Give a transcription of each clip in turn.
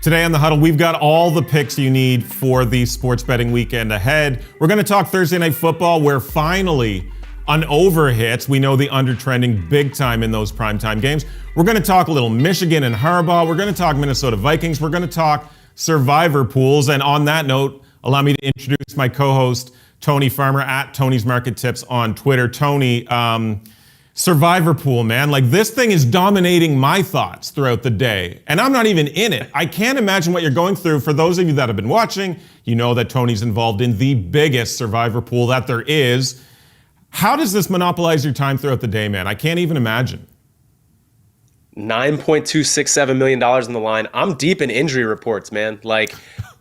Today on the Huddle, we've got all the picks you need for the sports betting weekend ahead. We're going to talk Thursday Night Football, where finally an over hits. We know the under trending big time in those primetime games. We're going to talk a little Michigan and Harbaugh. We're going to talk Minnesota Vikings. We're going to talk survivor pools. And on that note, allow me to introduce my co-host, Tony Farmer, at Tony's Market Tips on Twitter. Tony, survivor pool, man. Like, this thing is dominating my thoughts throughout the day, and I'm not even in it. I can't imagine what you're going through. For those of you that have been watching, you know that Tony's involved in the biggest survivor pool that there is. How does this monopolize your time throughout the day, man? I can't even imagine. $9.267 million in the line. I'm deep in injury reports, man. Like,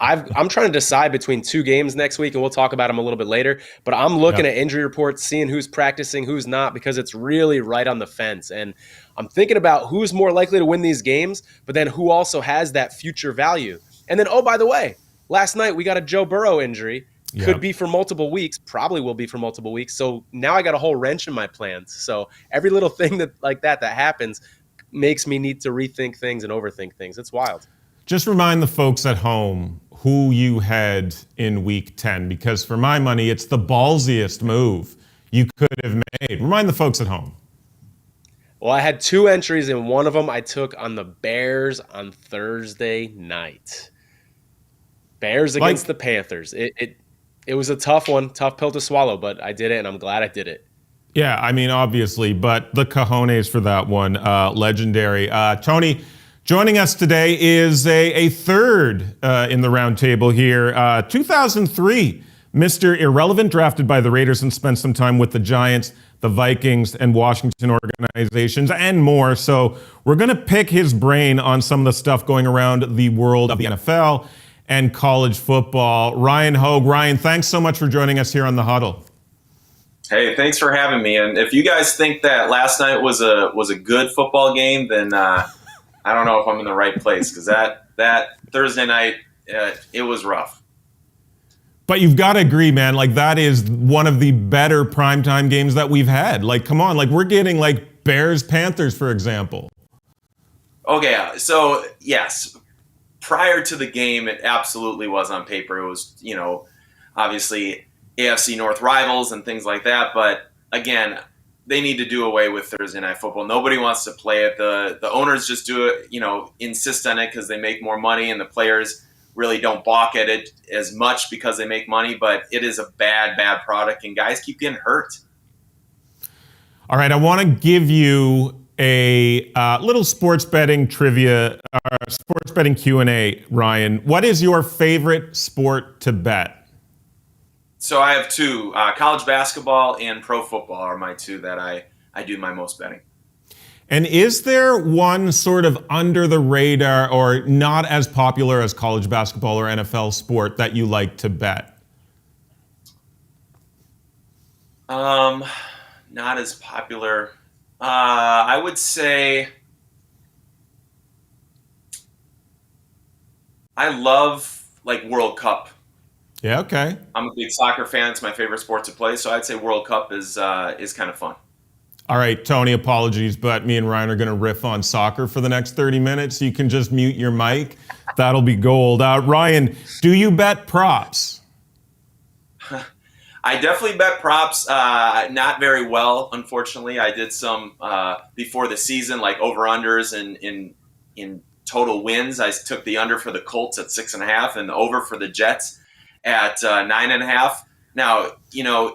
I'm trying to decide between two games next week, and we'll talk about them a little bit later. But I'm looking at injury reports, seeing who's practicing, who's not, because it's really right on the fence. And I'm thinking about who's more likely to win these games, but then who also has that future value. And then, oh, by the way, last night we got a Joe Burrow injury. Could be for multiple weeks, probably will be for multiple weeks. So now I got a whole wrench in my plans. So every little thing that happens makes me need to rethink things and overthink things. It's wild. Just remind the folks at home who you had in week 10, because for my money, it's the ballsiest move you could have made. Remind the folks at home. Well, I had two entries, and one of them I took on the Bears on Thursday night. Bears against the Panthers. It was a tough one, tough pill to swallow, but I did it, and I'm glad I did it. Yeah, I mean, obviously, but the cojones for that one, legendary. Tony, joining us today is a third in the round table here. 2003, Mr. Irrelevant, drafted by the Raiders and spent some time with the Giants, the Vikings, and Washington organizations, and more. So we're going to pick his brain on some of the stuff going around the world of the NFL and college football. Ryan Hoag. Ryan, thanks so much for joining us here on The Huddle. Hey, thanks for having me. And if you guys think that last night was a good football game, then I don't know if I'm in the right place, because that Thursday night, it was rough. But you've got to agree, man, like, that is one of the better primetime games that we've had. Like, come on, like, we're getting like Bears-Panthers, for example. Okay, so yes, prior to the game, it absolutely was on paper. It was, obviously AFC North rivals and things like that. But again, they need to do away with Thursday Night Football. Nobody wants to play it. The owners just do it, insist on it because they make more money, and the players really don't balk at it as much because they make money. But it is a bad product, and guys keep getting hurt. All right, I want to give you a little sports betting trivia, sports betting Q&A, Ryan. What is your favorite sport to bet? So I have two. College basketball and pro football are my two that I do my most betting. And is there one sort of under the radar or not as popular as college basketball or NFL sport that you like to bet? Not as popular. I would say I love World Cup. Yeah, okay. I'm a big soccer fan. It's my favorite sport to play, so I'd say World Cup is kind of fun. All right, Tony, apologies, but me and Ryan are going to riff on soccer for the next 30 minutes. You can just mute your mic. That'll be gold. Ryan, do you bet props? I definitely bet props. Not very well, unfortunately. I did some before the season, like over-unders in total wins. I took the under for the Colts at 6.5 and the over for the Jets at 9.5. Now,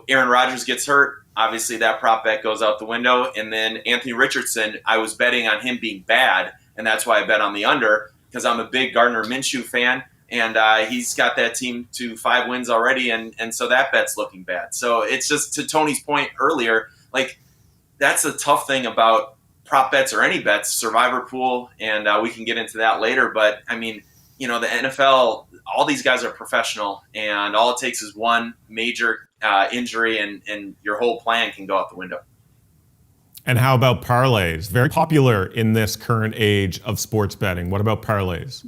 Aaron Rodgers gets hurt. Obviously, that prop bet goes out the window. And then Anthony Richardson, I was betting on him being bad, and that's why I bet on the under, because I'm a big Gardner Minshew fan, and he's got that team to 5 wins already, and so that bet's looking bad. So it's just, to Tony's point earlier, like, that's the tough thing about prop bets or any bets, survivor pool, and we can get into that later. But, I mean, the NFL, all these guys are professional, and all it takes is one major injury, and your whole plan can go out the window. And how about parlays? Very popular in this current age of sports betting. What about parlays?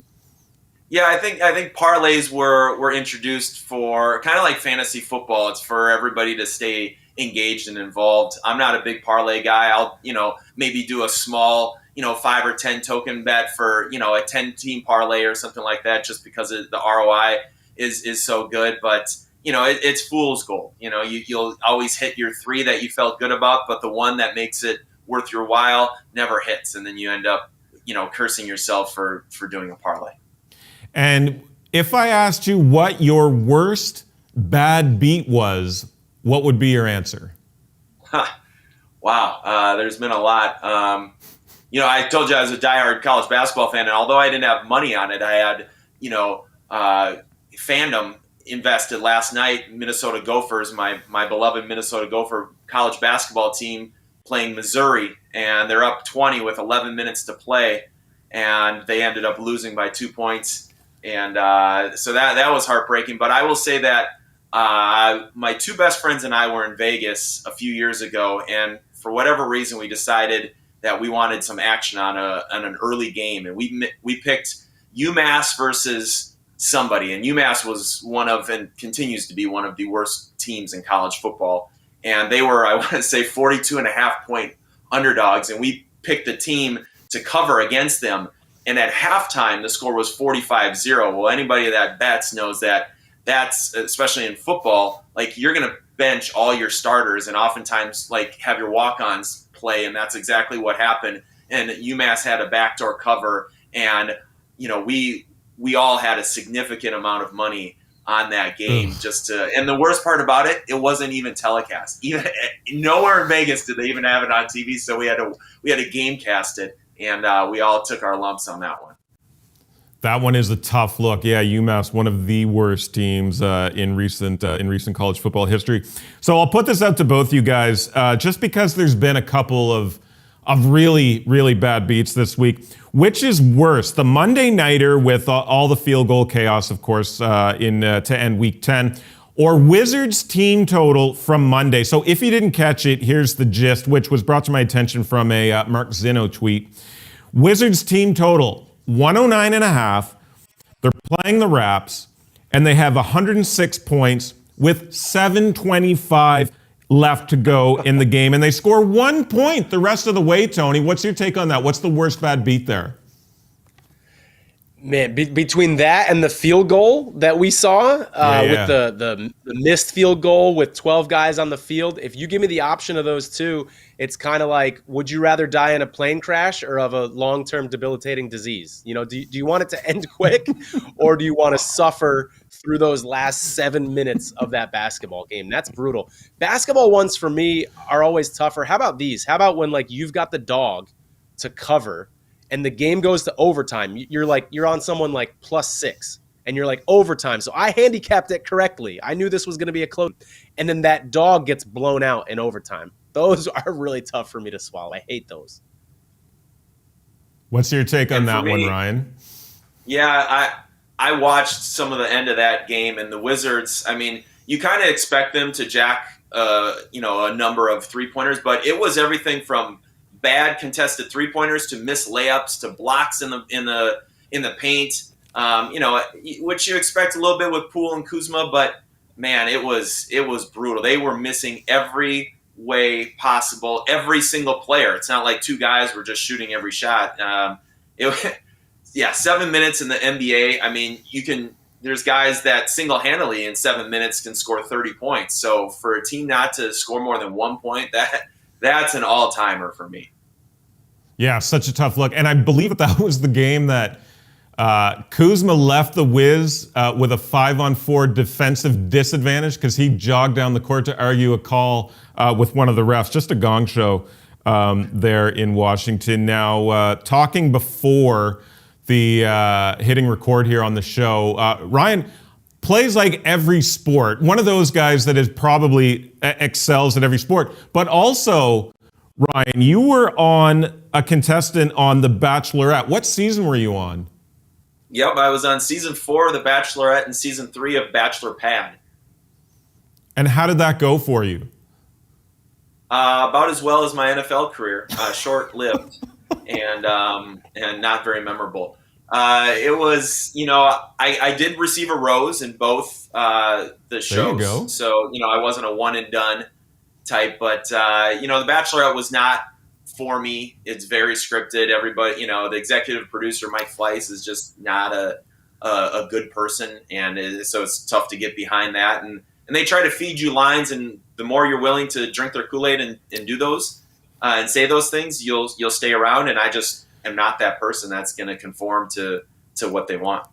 Yeah, I think parlays were introduced for kind of like fantasy football. It's for everybody to stay engaged and involved. I'm not a big parlay guy. I'll maybe do a small a 5 or 10 token bet for, a 10-team parlay or something like that, just because the ROI is so good. But, it's fool's gold. You'll always hit your 3 that you felt good about, but the one that makes it worth your while never hits. And then you end up, cursing yourself for doing a parlay. And if I asked you what your worst bad beat was, what would be your answer? Wow. There's been a lot. I told you I was a diehard college basketball fan, and although I didn't have money on it, I had, fandom invested last night. Minnesota Gophers, my beloved Minnesota Gopher college basketball team, playing Missouri, and they're up 20 with 11 minutes to play, and they ended up losing by 2 points. And so that was heartbreaking. But I will say that my 2 best friends and I were in Vegas a few years ago, and for whatever reason, we decided that we wanted some action on an early game, and we picked UMass versus somebody, and UMass was one of, and continues to be one of, the worst teams in college football. And they were, I want to say, 42.5-point underdogs, and we picked the team to cover against them. And at halftime, the score was 45-0. Well, anybody that bets knows that that's, especially in football, like, you're going to bench all your starters and oftentimes, like, have your walk-ons play, and that's exactly what happened. And UMass had a backdoor cover, and, we all had a significant amount of money on that game. And the worst part about it, it wasn't even telecast. Even nowhere in Vegas did they even have it on TV, so we had to game cast it, and we all took our lumps on that one. That one is a tough look. Yeah, UMass, one of the worst teams in recent college football history. So I'll put this out to both you guys, just because there's been a couple of really, really bad beats this week. Which is worse, the Monday Nighter with all the field goal chaos, of course, to end Week 10, or Wizards team total from Monday? So if you didn't catch it, here's the gist, which was brought to my attention from a Mark Zinno tweet. Wizards team total, 109.5. They're playing the Raps, and they have 106 points with 7:25 left to go in the game, and they score 1 point the rest of the way. Tony, what's your take on that? What's the worst bad beat there? Man, between that and the field goal that we saw with the missed field goal with 12 guys on the field, if you give me the option of those two, it's kind of like, would you rather die in a plane crash or of a long-term debilitating disease? Do you want it to end quick, or do you want to suffer through those last 7 minutes of that basketball game? That's brutal. Basketball ones for me are always tougher. How about these? How about when, like, you've got the dog to cover and the game goes to overtime? You're on someone like +6 and you're like, overtime. So I handicapped it correctly. I knew this was going to be a close, and then that dog gets blown out in overtime. Those are really tough for me to swallow. I hate those. What's your take on that one, Ryan? Yeah, I watched some of the end of that game, and the Wizards, I mean, you kind of expect them to jack a number of three-pointers, but it was everything from bad contested three-pointers to missed layups to blocks in the paint. Which you expect a little bit with Poole and Kuzma, but man, it was brutal. They were missing every way possible, every single player. It's not like 2 guys were just shooting every shot. 7 minutes in the NBA. I mean, there's guys that single-handedly in 7 minutes can score 30 points. So for a team not to score more than 1 point, that's an all-timer for me. Yeah, such a tough look. And I believe that was the game that Kuzma left the Wiz with a 5-on-4 defensive disadvantage because he jogged down the court to argue a call with one of the refs. Just a gong show there in Washington. Now, talking before the hitting record here on the show, Ryan plays like every sport. One of those guys that is probably excels at every sport. But also, Ryan, you were on a contestant on The Bachelorette. What season were you on? Yep, I was on season 4 of The Bachelorette and season 3 of Bachelor Pad. And how did that go for you? About as well as my NFL career, short-lived and not very memorable. It was, I did receive a rose in both the shows. There you go. So, I wasn't a one and done type, but, The Bachelorette was not for me. It's very scripted. Everybody, the executive producer, Mike Fleiss, is just not a good person. And so it's tough to get behind that. And they try to feed you lines, and the more you're willing to drink their Kool-Aid and do those and say those things, you'll stay around. And I just am not that person that's going to conform to what they want.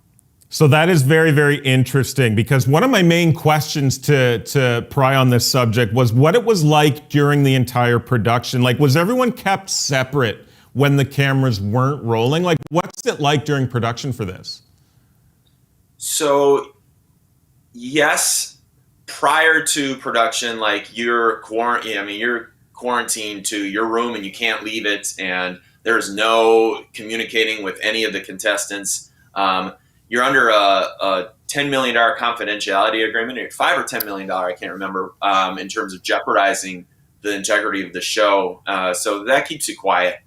So that is very, very interesting, because one of my main questions to pry on this subject was what it was like during the entire production. Like, was everyone kept separate when the cameras weren't rolling? Like, what's it like during production for this? So, yes, prior to production, like you're quarantined to your room and you can't leave it, and there's no communicating with any of the contestants. You're under a $10 million confidentiality agreement, $5 or $10 million, I can't remember, in terms of jeopardizing the integrity of the show. So that keeps you quiet.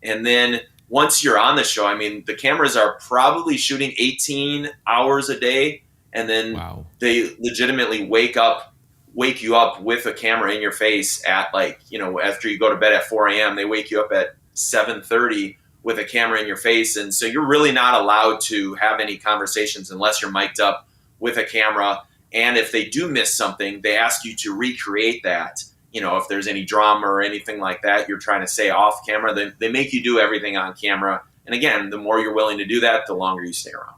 And then once you're on the show, I mean, the cameras are probably shooting 18 hours a day, and then they legitimately wake you up with a camera in your face at after you go to bed at 4 a.m., they wake you up at 7:30 with a camera in your face. And so you're really not allowed to have any conversations unless you're mic'd up with a camera. And if they do miss something, they ask you to recreate that. If there's any drama or anything like that you're trying to say off camera, they make you do everything on camera. And again, the more you're willing to do that, the longer you stay around.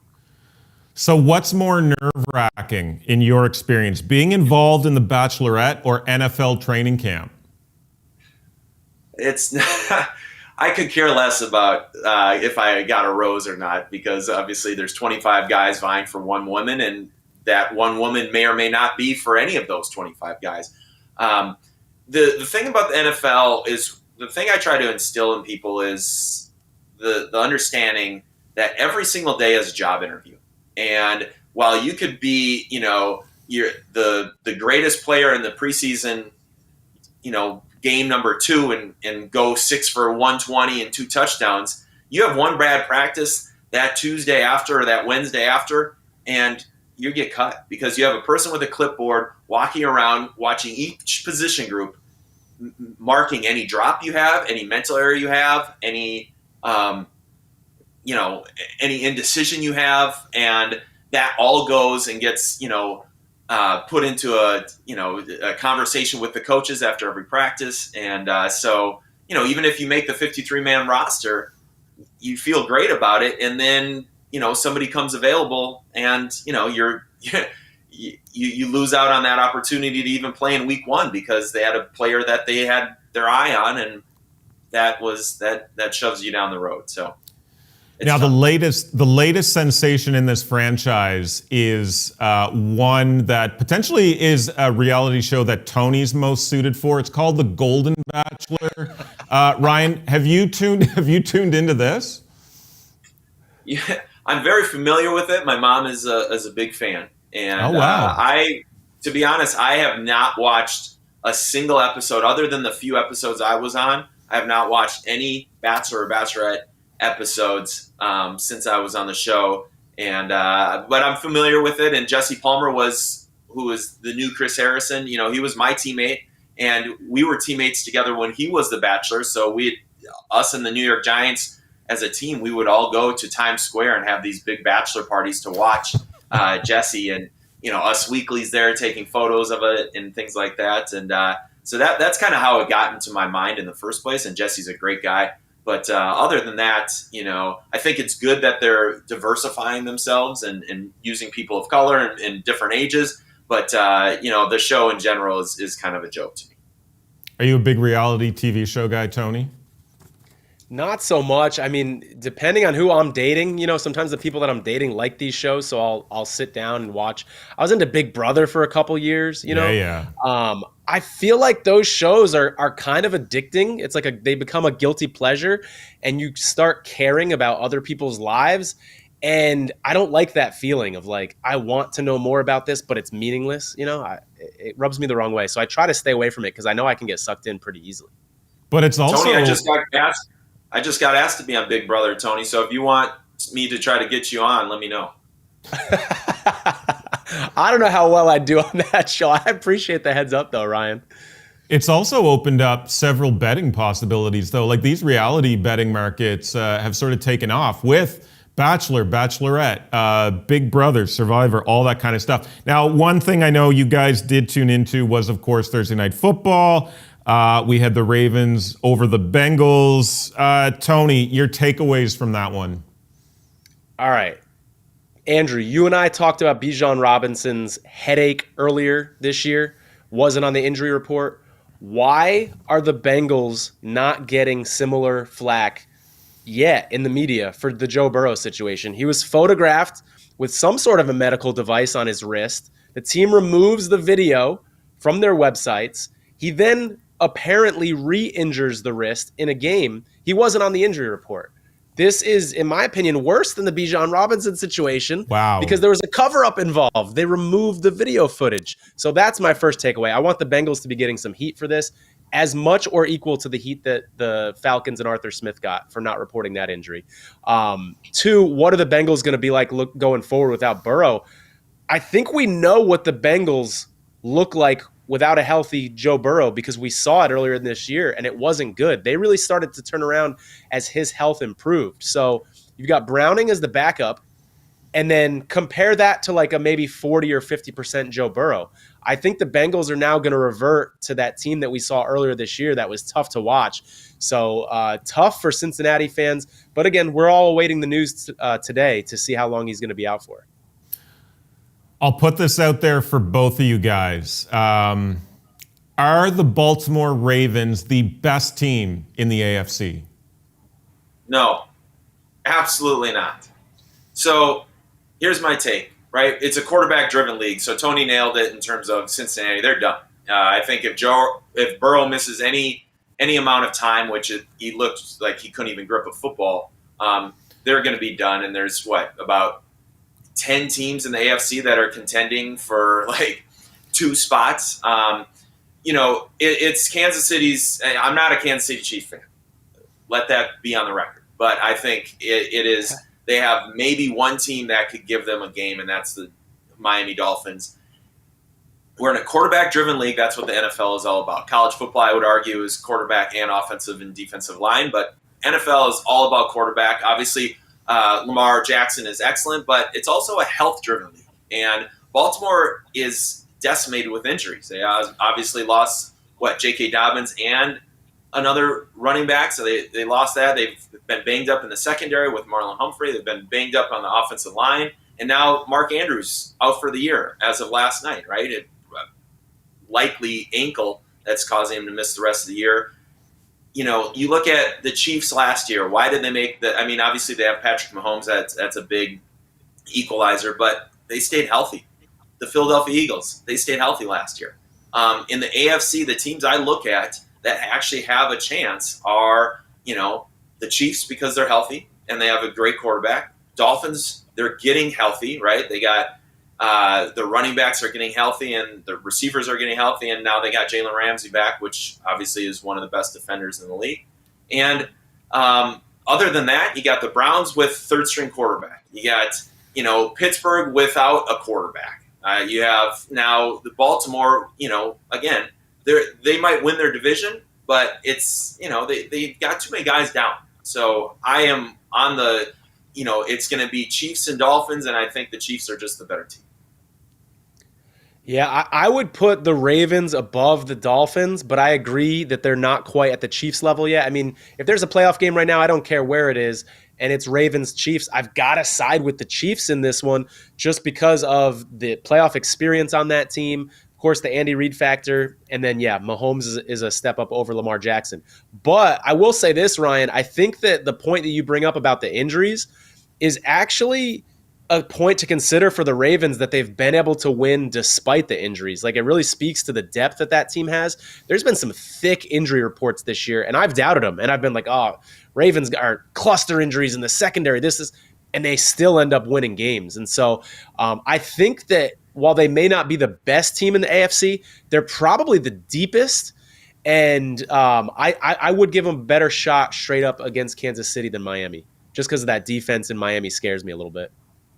So what's more nerve-wracking in your experience, being involved in The Bachelorette or NFL training camp? It's I could care less about if I got a rose or not, because obviously there's 25 guys vying for one woman, and that one woman may or may not be for any of those 25 guys. The thing about the NFL is, the thing I try to instill in people is the understanding that every single day is a job interview. And while you could be, you're the greatest player in the preseason, game number 2 and go 6 for 120 and 2 touchdowns, you have one bad practice that Tuesday after or that Wednesday after, and you get cut because you have a person with a clipboard walking around watching each position group, marking any drop you have, any mental error you have, any any indecision you have, and that all goes and gets put into a conversation with the coaches after every practice. And so even if you make the 53-man roster, you feel great about it, and then somebody comes available, and you lose out on that opportunity to even play in week 1 because they had a player that they had their eye on, and that shoves you down the road. So now the latest sensation in this franchise is one that potentially is a reality show that Tony's most suited for. It's called The Golden Bachelor. Ryan, have you tuned into this? Yeah, I'm very familiar with it. My mom is a big fan, and oh, wow. To be honest, I have not watched a single episode other than the few episodes I was on. I have not watched any Bachelor or Bachelorette episodes since I was on the show, and but I'm familiar with it. And Jesse Palmer who was the new Chris Harrison. He was my teammate, and we were teammates together when he was the Bachelor. So us and the New York Giants as a team, we would all go to Times Square and have these big Bachelor parties to watch Jesse, and us weeklies there taking photos of it and things like that. And so that's kind of how it got into my mind in the first place. And Jesse's a great guy. But other than that, I think it's good that they're diversifying themselves and using people of color and different ages. But, the show in general is kind of a joke to me. Are you a big reality TV show guy, Tony? Not so much. I mean, depending on who I'm dating, sometimes the people that I'm dating like these shows, so I'll sit down and watch. I was into Big Brother for a couple years, Yeah. I feel like those shows are kind of addicting. It's like they become a guilty pleasure, and you start caring about other people's lives. And I don't like that feeling of like, I want to know more about this, but it's meaningless. It rubs me the wrong way. So I try to stay away from it because I know I can get sucked in pretty easily. But it's also... Tony, I just got asked to be on Big Brother, Tony. So if you want me to try to get you on, let me know. I don't know how well I do on that show. I appreciate the heads up, though, Ryan. It's also opened up several betting possibilities, though. Like these reality betting markets have sort of taken off with Bachelor, Bachelorette, Big Brother, Survivor, all that kind of stuff. Now, one thing I know you guys did tune into was, of course, Thursday Night Football. We had the Ravens over the Bengals. Tony, your takeaways from that one? All right. Andrew, you and I talked about Bijan Robinson's headache earlier this year. Wasn't on the injury report. Why are the Bengals not getting similar flack yet in the media for the Joe Burrow situation? He was photographed with some sort of a medical device on his wrist. The team removes the video from their websites. He then apparently re-injures the wrist in a game. He wasn't on the injury report. This is, in my opinion, worse than the Bijan Robinson situation. Wow. Because there was a cover-up involved. They removed the video footage. So that's my first takeaway. I want the Bengals to be getting some heat for this, as much or equal to the heat that the Falcons and Arthur Smith got for not reporting that injury. Two, what are the Bengals going to be like going forward without Burrow? I think we know what the Bengals look like without a healthy Joe Burrow, because we saw it earlier in this year and it wasn't good. They really started to turn around as his health improved. So you've got Browning as the backup, and then compare that to like a maybe 40 or 50% Joe Burrow. I think the Bengals are now going to revert to that team that we saw earlier this year that was tough to watch. So tough for Cincinnati fans. But again, we're all awaiting the news today to see how long he's going to be out for. I'll put this out there for both of you guys. Are the Baltimore Ravens the best team in the AFC? No, absolutely not. So here's my take, right? It's a quarterback-driven league, so Tony nailed it in terms of Cincinnati. They're done. I think if Burrow misses any amount of time, which he looked like he couldn't even grip a football, they're going to be done. And there's about 10 teams in the AFC that are contending for like 2 spots. It's Kansas City's. I'm not a Kansas City Chiefs fan. Let that be on the record. But I think it is. They have maybe one team that could give them a game, and that's the Miami Dolphins. We're in a quarterback-driven league. That's what the NFL is all about. College football, I would argue, is quarterback and offensive and defensive line, but NFL is all about quarterback. Obviously, Lamar Jackson is excellent, but it's also a health-driven league. And Baltimore is decimated with injuries. They obviously lost, J.K. Dobbins and another running back, so they lost that. They've been banged up in the secondary with Marlon Humphrey. They've been banged up on the offensive line. And now Mark Andrews out for the year as of last night, right? Likely ankle that's causing him to miss the rest of the year. You look at the Chiefs last year. Why did they make obviously they have Patrick Mahomes. That's a big equalizer, but they stayed healthy. The Philadelphia Eagles, they stayed healthy last year. In the AFC, the teams I look at that actually have a chance are, the Chiefs because they're healthy and they have a great quarterback. Dolphins, they're getting healthy, right? They got the running backs are getting healthy and the receivers are getting healthy, and now they got Jalen Ramsey back, which obviously is one of the best defenders in the league. And other than that, you got the Browns with third-string quarterback. You got, Pittsburgh without a quarterback. You have now the Baltimore, again, they might win their division, but it's, they got too many guys down. So I am on the, it's going to be Chiefs and Dolphins, and I think the Chiefs are just the better team. Yeah, I would put the Ravens above the Dolphins, but I agree that they're not quite at the Chiefs level yet. I mean, if there's a playoff game right now, I don't care where it is, and it's Ravens-Chiefs, I've got to side with the Chiefs in this one just because of the playoff experience on that team. Of course, the Andy Reid factor, and then, Mahomes is a step up over Lamar Jackson. But I will say this, Ryan, I think that the point that you bring up about the injuries is actually a point to consider for the Ravens, that they've been able to win despite the injuries. Like, it really speaks to the depth that team has. There's been some thick injury reports this year, and I've doubted them. And I've been like, Ravens are cluster injuries in the secondary. And they still end up winning games. And so I think that while they may not be the best team in the AFC, they're probably the deepest. And I would give them a better shot straight up against Kansas City than Miami, just because of that defense in Miami scares me a little bit.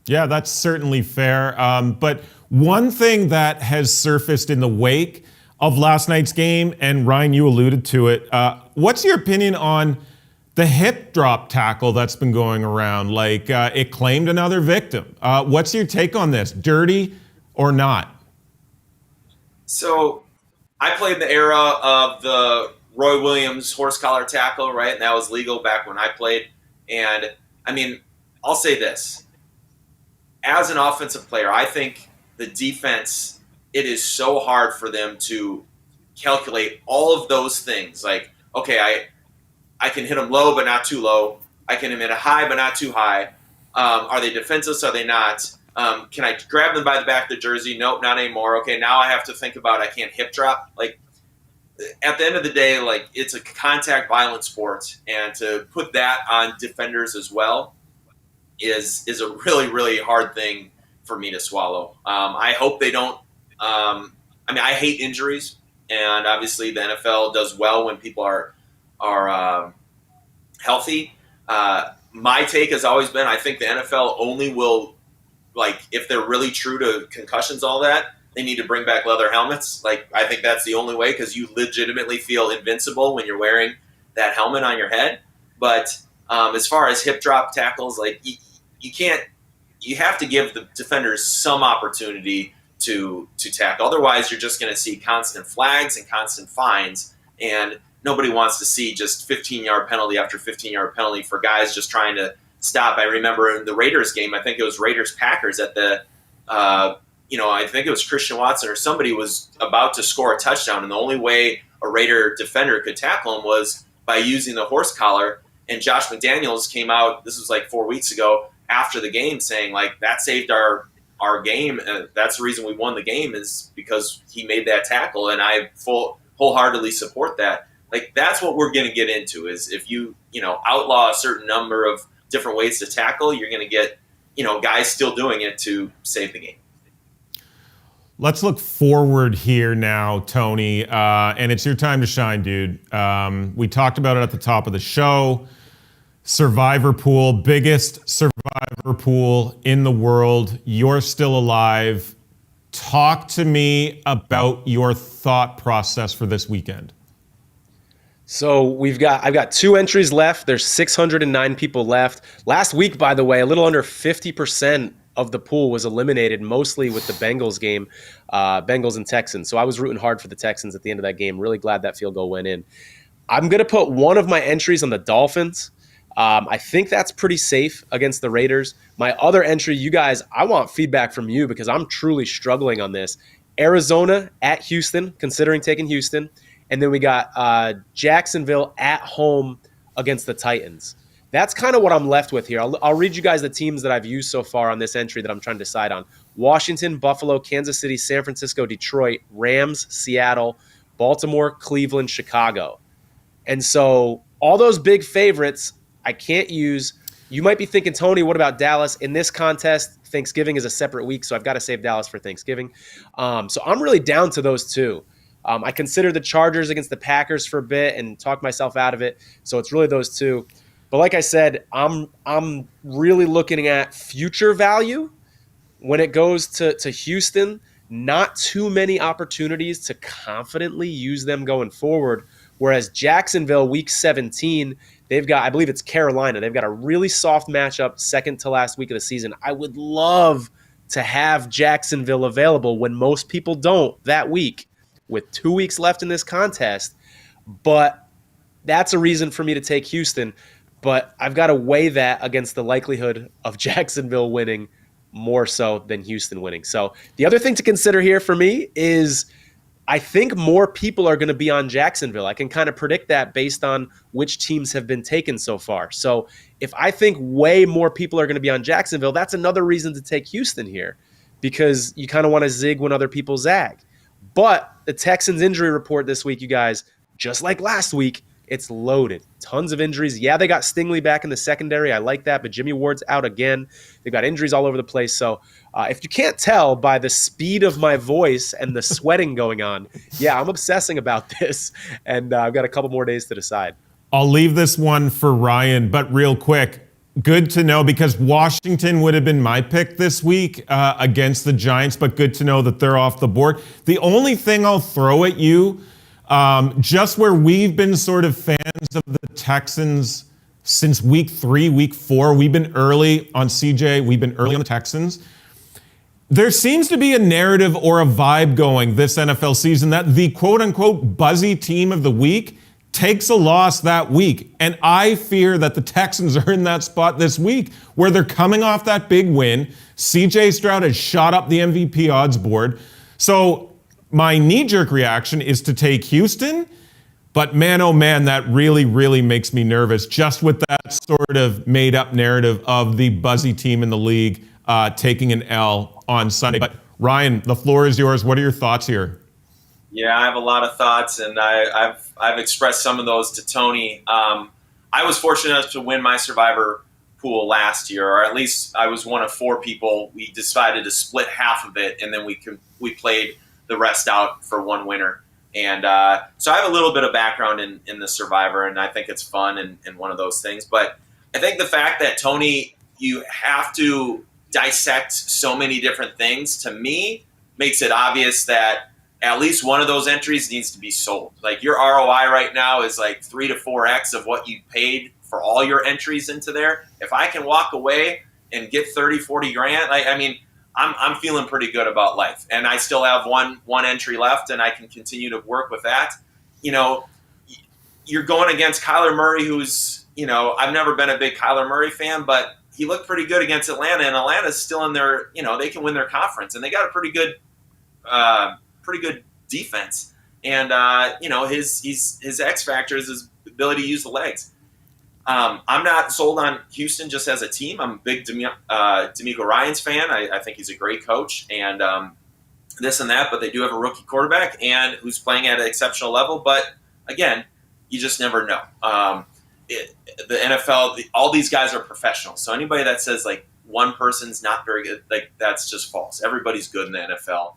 Yeah, that's certainly fair. But one thing that has surfaced in the wake of last night's game, and Ryan, you alluded to it. What's your opinion on the hip drop tackle that's been going around? Like, it claimed another victim. What's your take on this? Dirty or not? So I played the era of the Roy Williams horse collar tackle, right? And that was legal back when I played. And, I mean, I'll say this. As an offensive player, I think the defense, it is so hard for them to calculate all of those things. Like, okay, I can hit them low but not too low. I can hit them high but not too high. Are they defenseless? Are they not? Can I grab them by the back of the jersey? Nope, not anymore. Okay, now I have to think about I can't hip drop. Like, at the end of the day, like, it's a contact violent sport, and to put that on defenders as well is a really, really hard thing for me to swallow. I hope they don't. I hate injuries, and obviously the NFL does well when people are healthy. My take has always been, I think the NFL only will, like, if they're really true to concussions, all that, they need to bring back leather helmets. Like, I think that's the only way, because you legitimately feel invincible when you're wearing that helmet on your head. But as far as hip drop tackles, like, you can't. You have to give the defenders some opportunity to tackle. Otherwise, you're just going to see constant flags and constant fines, and nobody wants to see just 15-yard penalty after 15-yard penalty for guys just trying to stop. I remember in the Raiders game, I think it was Raiders-Packers at the I think it was Christian Watson or somebody was about to score a touchdown, and the only way a Raider defender could tackle him was by using the horse collar. And Josh McDaniels came out, this was like 4 weeks ago, after the game saying, like, that saved our game. That's the reason we won the game, is because he made that tackle, and I wholeheartedly support that. Like, that's what we're going to get into, is if you outlaw a certain number of different ways to tackle, you're going to get guys still doing it to save the game. Let's look forward here now, Tony, and it's your time to shine, dude. We talked about it at the top of the show. Survivor pool, biggest survivor pool in the world. You're still alive. Talk to me about your thought process for this weekend. So I've got 2 entries left. There's 609 people left. Last week, by the way, a little under 50% of the pool was eliminated, mostly with the Bengals game, Bengals and Texans. So I was rooting hard for the Texans at the end of that game. Really glad that field goal went in. I'm going to put one of my entries on the Dolphins. I think that's pretty safe against the Raiders. My other entry, you guys, I want feedback from you because I'm truly struggling on this. Arizona at Houston, considering taking Houston. And then we got Jacksonville at home against the Titans. That's kind of what I'm left with here. I'll read you guys the teams that I've used so far on this entry that I'm trying to decide on. Washington, Buffalo, Kansas City, San Francisco, Detroit, Rams, Seattle, Baltimore, Cleveland, Chicago. And so all those big favorites I can't use. You might be thinking, Tony, what about Dallas? In this contest, Thanksgiving is a separate week, so I've got to save Dallas for Thanksgiving. So I'm really down to those two. I consider the Chargers against the Packers for a bit and talk myself out of it. So it's really those two. But like I said, I'm really looking at future value when it goes to Houston. Not too many opportunities to confidently use them going forward. Whereas Jacksonville, week 17, they've got, I believe it's Carolina. They've got a really soft matchup, second to last week of the season. I would love to have Jacksonville available when most people don't that week with 2 weeks left in this contest. But that's a reason for me to take Houston. But I've got to weigh that against the likelihood of Jacksonville winning more so than Houston winning. So the other thing to consider here for me is I think more people are going to be on Jacksonville. I can kind of predict that based on which teams have been taken so far. So if I think way more people are going to be on Jacksonville, that's another reason to take Houston here, because you kind of want to zig when other people zag. But the Texans injury report this week, you guys, just like last week, it's loaded. Tons of injuries. Yeah, they got Stingley back in the secondary. I like that, but Jimmy Ward's out again. They've got injuries all over the place. So if you can't tell by the speed of my voice and the sweating going on, yeah, I'm obsessing about this, and I've got a couple more days to decide. I'll leave this one for Ryan, but real quick, Good to know, because Washington would have been my pick this week against the Giants, but good to know that they're off the board. The only thing I'll throw at you, just where we've been sort of fans of the Texans since week 3, week 4, we've been early on CJ, we've been early on the Texans. There seems to be a narrative or a vibe going this NFL season that the quote-unquote buzzy team of the week takes a loss that week. And I fear that the Texans are in that spot this week where they're coming off that big win. CJ Stroud has shot up the MVP odds board. So my knee-jerk reaction is to take Houston. But man, oh man, that really, really makes me nervous just with that sort of made-up narrative of the buzzy team in the league taking an L on Sunday. But Ryan, the floor is yours. What are your thoughts here? Yeah, I have a lot of thoughts, and I've expressed some of those to Tony. I was fortunate enough to win my Survivor pool last year, or at least I was one of 4 people. We decided to split half of it, and then we played the rest out for one winner. And so I have a little bit of background in the Survivor, and I think it's fun and one of those things. But I think the fact that, Tony, you have to dissect so many different things, to me, makes it obvious that at least one of those entries needs to be sold. Like, your ROI right now is like 3 to 4x of what you paid for all your entries into there. If I can walk away and get 30, 40 grand, I'm feeling pretty good about life. And I still have one entry left, and I can continue to work with that. You know, you're going against Kyler Murray, who's, I've never been a big Kyler Murray fan, but he looked pretty good against Atlanta, and Atlanta's still in their, they can win their conference, and they got a pretty good defense. And his X factor is his ability to use the legs. I'm not sold on Houston just as a team. I'm a big D'Amico Ryans fan. I think he's a great coach, and this and that, but they do have a rookie quarterback and who's playing at an exceptional level. But again, you just never know. The NFL, all these guys are professionals. So anybody that says like one person's not very good, like, that's just false. Everybody's good in the NFL.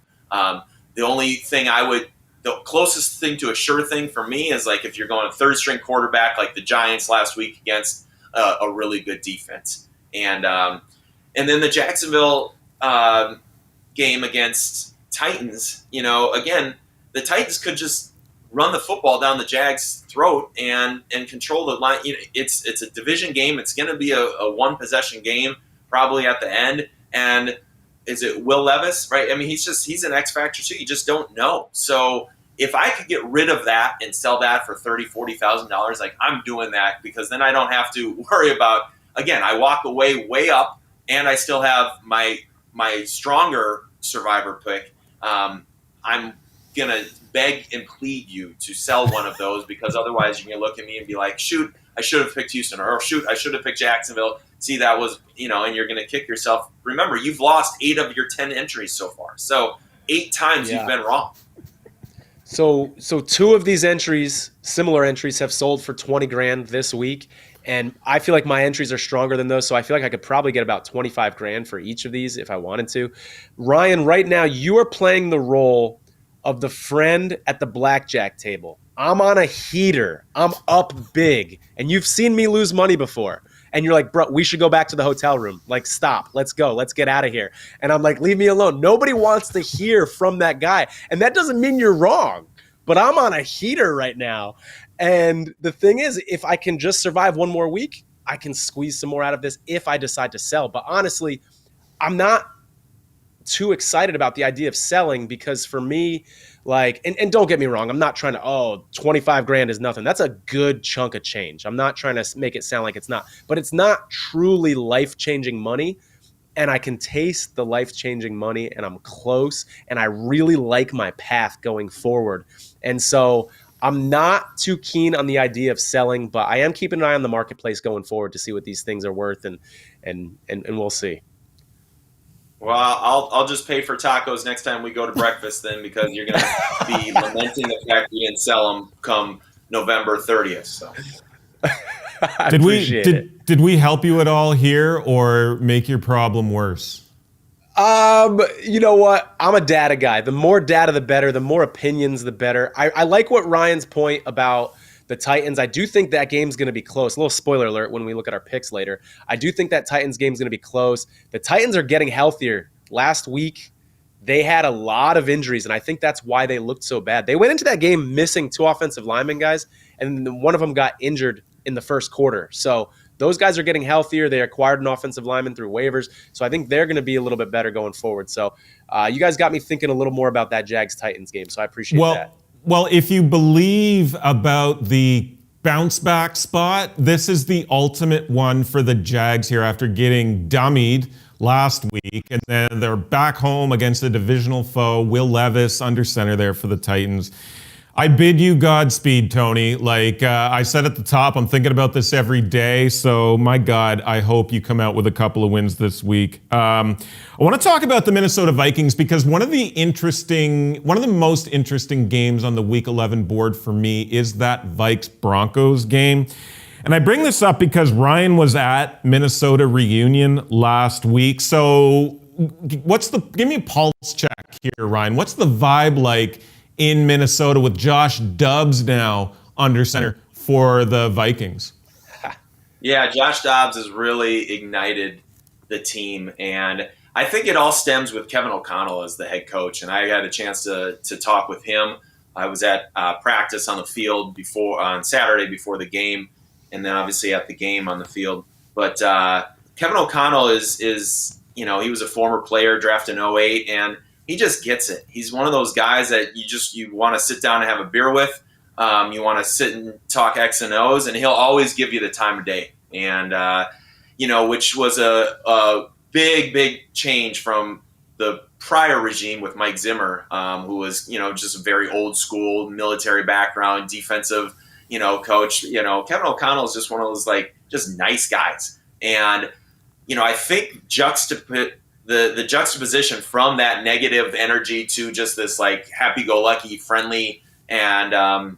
The only thing the closest thing to a sure thing for me is like if you're going a third string quarterback like the Giants last week against a really good defense. And then the Jacksonville game against Titans, again, the Titans could just run the football down the Jags' throat and control the line. It's a division game. It's going to be a one-possession game probably at the end. And is it Will Levis, right? I mean, he's an X factor too. You just don't know. So if I could get rid of that and sell that for $30,000, $40,000, like, I'm doing that, because then I don't have to worry about, again, I walk away way up and I still have my stronger Survivor pick. I'm going to beg and plead you to sell one of those, because otherwise you're going to look at me and be like, shoot, I should have picked Houston, or shoot, I should have picked Jacksonville. See, that was, and you're going to kick yourself. Remember, you've lost 8 of your 10 entries so far. So 8 times you've been wrong. So 2 of these entries, similar entries, have sold for 20 grand this week. And I feel like my entries are stronger than those. So I feel like I could probably get about 25 grand for each of these if I wanted to. Ryan, right now you are playing the role of the friend at the blackjack table. I'm on a heater. I'm up big. And you've seen me lose money before. And you're like, bro, we should go back to the hotel room. Like, stop. Let's go. Let's get out of here. And I'm like, leave me alone. Nobody wants to hear from that guy. And that doesn't mean you're wrong. But I'm on a heater right now. And the thing is, if I can just survive one more week, I can squeeze some more out of this if I decide to sell. But honestly, I'm not too excited about the idea of selling, because for me, like, and don't get me wrong, I'm not trying to, 25 grand is nothing. That's a good chunk of change. I'm not trying to make it sound like it's not, but it's not truly life-changing money. And I can taste the life-changing money, and I'm close, and I really like my path going forward. And so I'm not too keen on the idea of selling, but I am keeping an eye on the marketplace going forward to see what these things are worth, and we'll see. Well, I'll just pay for tacos next time we go to breakfast then, because you're going to be lamenting the fact we didn't sell them come November 30th. So. Did we help you at all here, or make your problem worse? You know what? I'm a data guy. The more data, the better. The more opinions, the better. I like what Ryan's point about the Titans. I do think that game's going to be close. A little spoiler alert when we look at our picks later. I do think that Titans game's going to be close. The Titans are getting healthier. Last week, they had a lot of injuries, and I think that's why they looked so bad. They went into that game missing 2 offensive linemen, guys, and one of them got injured in the first quarter. So those guys are getting healthier. They acquired an offensive lineman through waivers. So I think they're going to be a little bit better going forward. So you guys got me thinking a little more about that Jags-Titans game, so I appreciate that. Well, if you believe about the bounce back spot, this is the ultimate one for the Jags here after getting dummied last week. And then they're back home against a divisional foe, Will Levis under center there for the Titans. I bid you Godspeed, Tony. Like I said at the top, I'm thinking about this every day. So my God, I hope you come out with a couple of wins this week. I want to talk about the Minnesota Vikings because one of the most interesting games on the Week 11 board for me is that Vikes-Broncos game. And I bring this up because Ryan was at Minnesota reunion last week. So give me a pulse check here, Ryan. What's the vibe like in Minnesota with Josh Dobbs now under center for the Vikings? Yeah, Josh Dobbs has really ignited the team, and I think it all stems with Kevin O'Connell as the head coach, and I had a chance to talk with him. I was at practice on the field on Saturday before the game, and then obviously at the game on the field. But Kevin O'Connell is he was a former player drafted in 2008, and he just gets it. He's one of those guys that you want to sit down and have a beer with. You want to sit and talk X and O's, and he'll always give you the time of day. And, which was a big change from the prior regime with Mike Zimmer, who was, just a very old school military background, defensive, coach. Kevin O'Connell is just one of those, just nice guys. And, I think the juxtaposition from that negative energy to just this happy-go-lucky, friendly, and I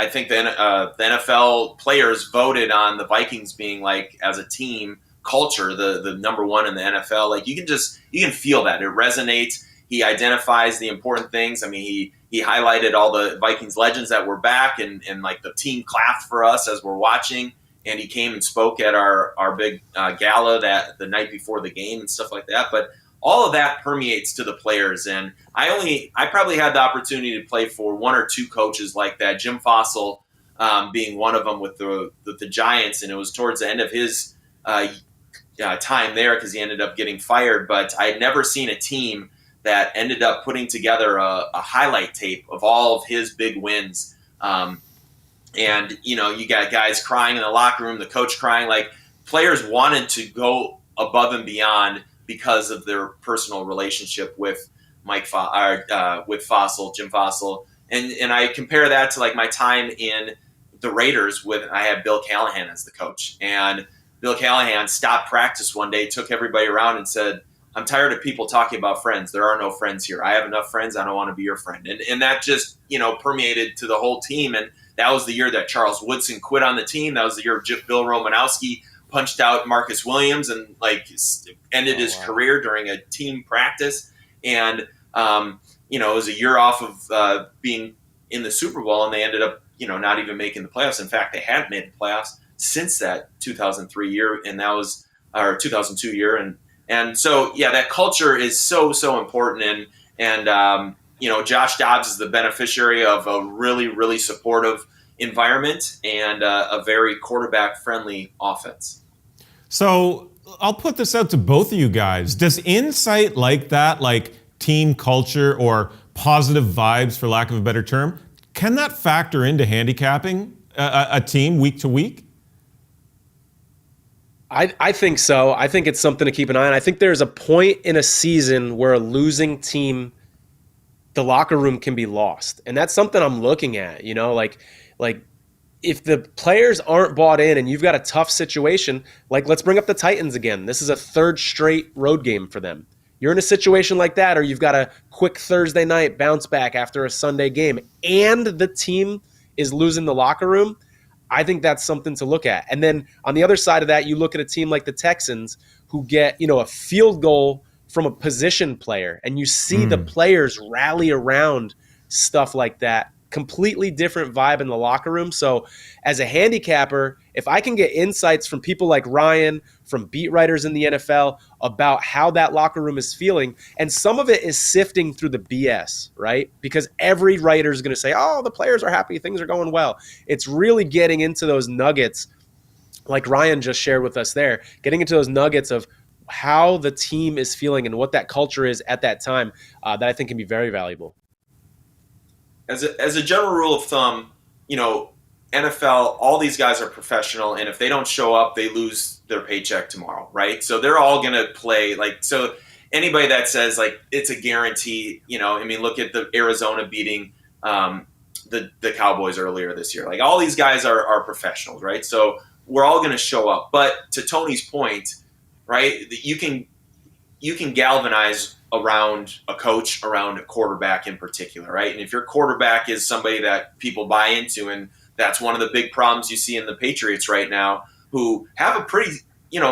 think the NFL players voted on the Vikings being as a team culture, the number one in the NFL. You can feel that it resonates. He identifies the important things. I mean, he highlighted all the Vikings legends that were back, and the team clapped for us as we're watching. And he came and spoke at our big gala the night before the game and stuff like that. But all of that permeates to the players. And I probably had the opportunity to play for 1 or 2 coaches like that, Jim Fossil being one of them with the Giants. And it was towards the end of his time there because he ended up getting fired. But I had never seen a team that ended up putting together a highlight tape of all of his big wins. And, you got guys crying in the locker room, the coach crying. Players wanted to go above and beyond because of their personal relationship with with Fossil, Jim Fossil. And I compare that to my time in the Raiders I had Bill Callahan as the coach. And Bill Callahan stopped practice one day, took everybody around and said, "I'm tired of people talking about friends. There are no friends here. I have enough friends. I don't want to be your friend." And that just, permeated to the whole team. And that was the year that Charles Woodson quit on the team. That was the year Bill Romanowski punched out Marcus Williams and ended his career during a team practice. And, it was a year off of being in the Super Bowl, and they ended up, not even making the playoffs. In fact, they hadn't made the playoffs since that 2003 year, and that was our 2002 year. And so, yeah, that culture is so important. And Josh Dobbs is the beneficiary of a really, really supportive environment and a very quarterback-friendly offense. So I'll put this out to both of you guys. Does insight like that, team culture or positive vibes, for lack of a better term, can that factor into handicapping a team week to week? I think so. I think it's something to keep an eye on. I think there's a point in a season where a losing team, the locker room can be lost. And that's something I'm looking at, if the players aren't bought in and you've got a tough situation, let's bring up the Titans again. This is a 3rd straight road game for them. You're in a situation like that, or you've got a quick Thursday night bounce back after a Sunday game, and the team is losing the locker room. I think that's something to look at. And then on the other side of that, you look at a team like the Texans who get, a field goal from a position player, and you see the players rally around stuff like that completely different vibe in the locker room. So as a handicapper, if I can get insights from people like Ryan, from beat writers in the NFL about how that locker room is feeling, and some of it is sifting through the BS, right? Because every writer is going to say, oh, the players are happy, things are going well. It's really getting into those nuggets like Ryan just shared with us there, getting into those nuggets of how the team is feeling and what that culture is at that time, that I think can be very valuable. As a general rule of thumb, NFL, all these guys are professional, and if they don't show up, they lose their paycheck tomorrow, right? So they're all going to play. So anybody that says, it's a guarantee, look at the Arizona beating the Cowboys earlier this year. All these guys are professionals, right? So we're all going to show up. But to Tony's point, right, you can galvanize around a coach, around a quarterback in particular, right? And if your quarterback is somebody that people buy into, and that's one of the big problems you see in the Patriots right now, who have a pretty,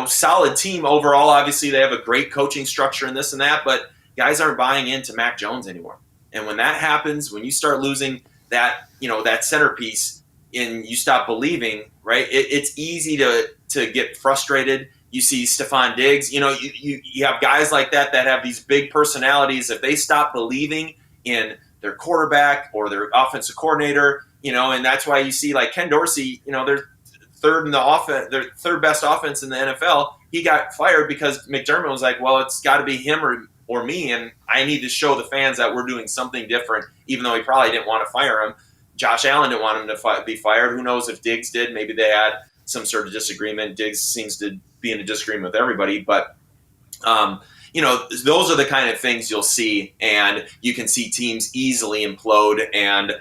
solid team overall. Obviously, they have a great coaching structure and this and that, but guys aren't buying into Mac Jones anymore. And when that happens, when you start losing that, that centerpiece and you stop believing, right, it's easy to get frustrated. You see Stephon Diggs, you have guys like that have these big personalities. If they stop believing in their quarterback or their offensive coordinator, and that's why you see Ken Dorsey, they're third in the offense, their third best offense in the NFL. He got fired because McDermott was like, well, it's got to be him or me, and I need to show the fans that we're doing something different, even though he probably didn't want to fire him. Josh Allen didn't want him to be fired. Who knows if Diggs did? Maybe they had some sort of disagreement. Diggs seems to be in a disagreement with everybody, but those are the kind of things you'll see, and you can see teams easily implode. And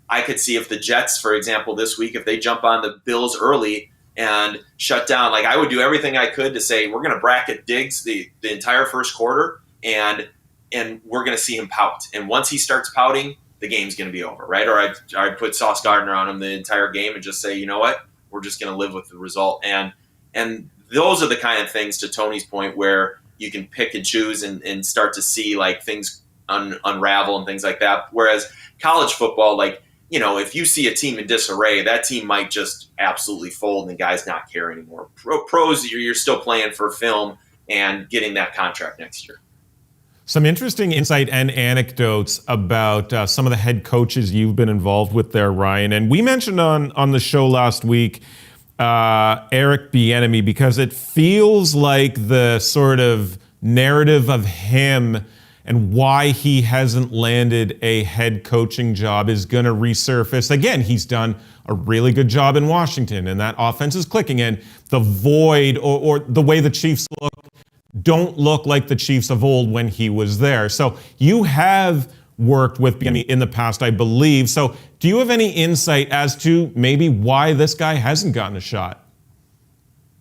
I could see if the Jets, for example, this week, if they jump on the Bills early and shut down, I would do everything I could to say we're going to bracket Diggs the entire first quarter, and we're going to see him pout. And once he starts pouting, the game's going to be over, right? Or I'd put Sauce Gardner on him the entire game and just say, you know what, we're just going to live with the result. And those are the kind of things, to Tony's point, where you can pick and choose and start to see things unravel and things like that. Whereas college football, if you see a team in disarray, that team might just absolutely fold and the guys not care anymore. Pros, you're still playing for film and getting that contract next year. Some interesting insight and anecdotes about some of the head coaches you've been involved with there, Ryan. And we mentioned on the show last week Eric Bieniemy, because it feels like the sort of narrative of him and why he hasn't landed a head coaching job is going to resurface. Again, he's done a really good job in Washington, and that offense is clicking. And the void or the way the Chiefs don't look like the Chiefs of old when he was there. So you have worked with Bieniemy in the past, I believe. So do you have any insight as to maybe why this guy hasn't gotten a shot?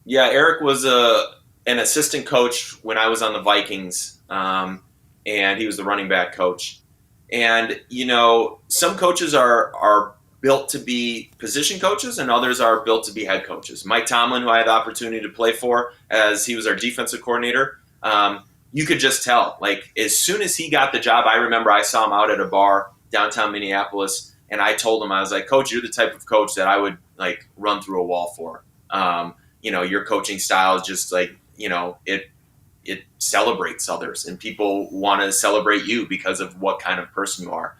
Yeah, Eric was an assistant coach when I was on the Vikings, and he was the running back coach. And, some coaches are built to be position coaches and others are built to be head coaches. Mike Tomlin, who I had the opportunity to play for as he was our defensive coordinator, you could just tell. As soon as he got the job, I remember I saw him out at a bar downtown Minneapolis, and I told him, I was like, Coach, you're the type of coach that I would run through a wall for. Your coaching style is just it celebrates others, and people want to celebrate you because of what kind of person you are.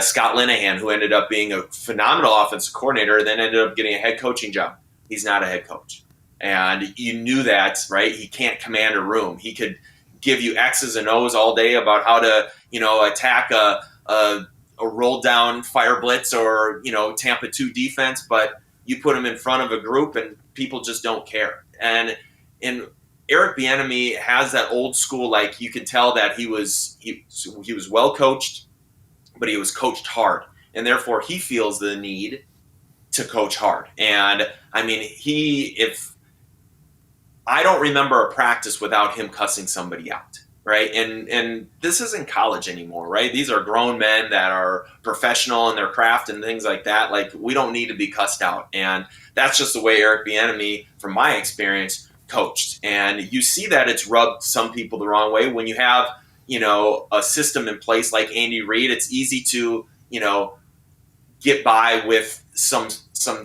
Scott Linehan, who ended up being a phenomenal offensive coordinator, then ended up getting a head coaching job. He's not a head coach. And you knew that, right? He can't command a room. He could give you X's and O's all day about how to, attack a roll down fire blitz or, Tampa 2 defense, but you put him in front of a group and people just don't care. And Eric Bieniemy has that old school, you could tell that he was well coached, but he was coached hard. And therefore he feels the need to coach hard. And if I don't remember a practice without him cussing somebody out, right? And this isn't college anymore, right? These are grown men that are professional in their craft and things like that. We don't need to be cussed out. And that's just the way Eric Bieniemy, from my experience, coached. And you see that it's rubbed some people the wrong way when you have, a system in place like Andy Reid, it's easy to, get by with some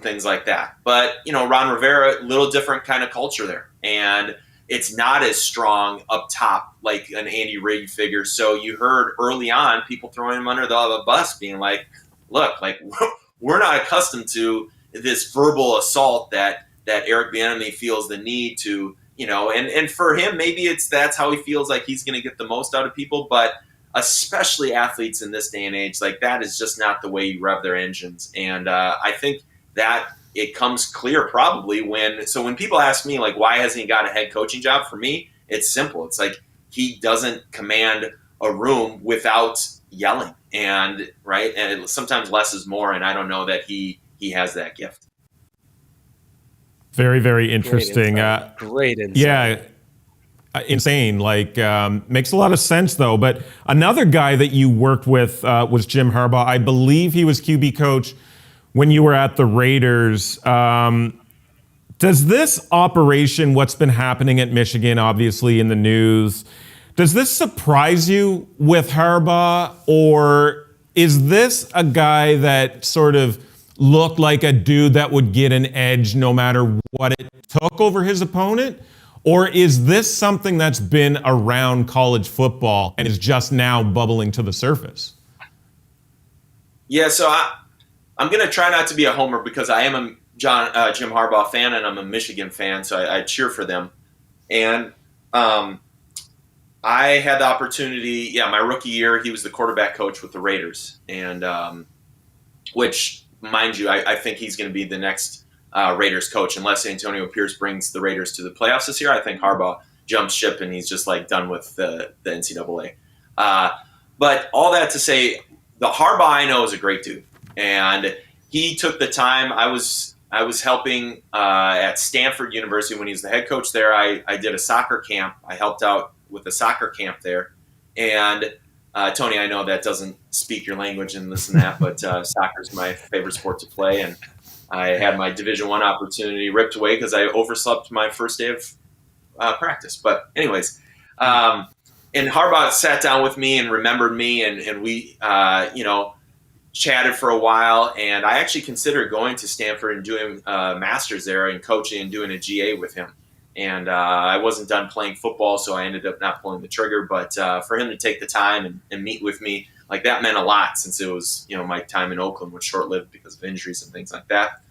things like that. But, Ron Rivera, a little different kind of culture there. And it's not as strong up top like an Andy Reid figure. So you heard early on people throwing him under the bus, being like, look, like we're not accustomed to this verbal assault that Eric Bieniemy feels the need to, and for him, maybe that's how he feels like he's going to get the most out of people. But especially athletes in this day and age, like that is just not the way you rev their engines. And I think that it comes clear probably when people ask me, like, why hasn't he got a head coaching job? For me, it's simple. It's like he doesn't command a room without yelling, and sometimes less is more. And I don't know that he has that gift. Very, very interesting. Great insight. Yeah. Insane. Makes a lot of sense, though. But another guy that you worked with was Jim Harbaugh. I believe he was QB coach when you were at the Raiders. Does this operation, what's been happening at Michigan, obviously in the news, does this surprise you with Harbaugh? Or is this a guy that sort of looked like a dude that would get an edge no matter what it took over his opponent? Or is this something that's been around college football and is just now bubbling to the surface? Yeah, so I'm going to try not to be a homer because I am a Jim Harbaugh fan and I'm a Michigan fan, so I cheer for them. And I had the opportunity, my rookie year, he was the quarterback coach with the Raiders. And which, mind you, I think he's going to be the next Raiders coach unless Antonio Pierce brings the Raiders to the playoffs this year. I think Harbaugh jumps ship and he's just done with the NCAA. But all that to say, the Harbaugh I know is a great dude, and he took the time. I was helping at Stanford University when he was the head coach there. I did a soccer camp. I helped out with a soccer camp there, and Tony, I know that doesn't speak your language and this and that, but soccer is my favorite sport to play, and I had my Division I opportunity ripped away because I overslept my first day of practice. But anyways, and Harbaugh sat down with me and remembered me, and we, chatted for a while. And I actually considered going to Stanford and doing a master's there and coaching and doing a GA with him. And I wasn't done playing football, so I ended up not pulling the trigger. But for him to take the time and meet with me, that meant a lot since it was, my time in Oakland was short-lived because of injuries and things like that.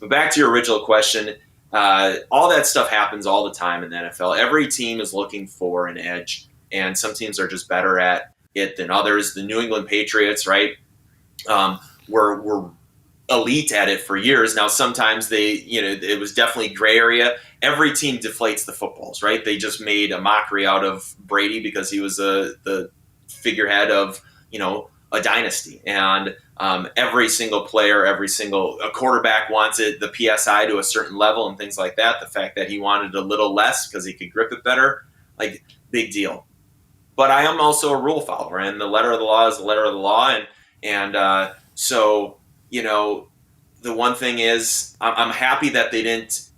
But back to your original question, all that stuff happens all the time in the NFL. Every team is looking for an edge, and some teams are just better at it than others. The New England Patriots, right, were elite at it for years. Now, sometimes it was definitely gray area. Every team deflates the footballs, right? They just made a mockery out of Brady because he was the figurehead of, a dynasty. And every single player, a quarterback wants it, the PSI to a certain level and things like that. The fact that he wanted a little less because he could grip it better, big deal. But I am also a rule follower, and the letter of the law is the letter of the law. And so, the one thing is I'm happy that they didn't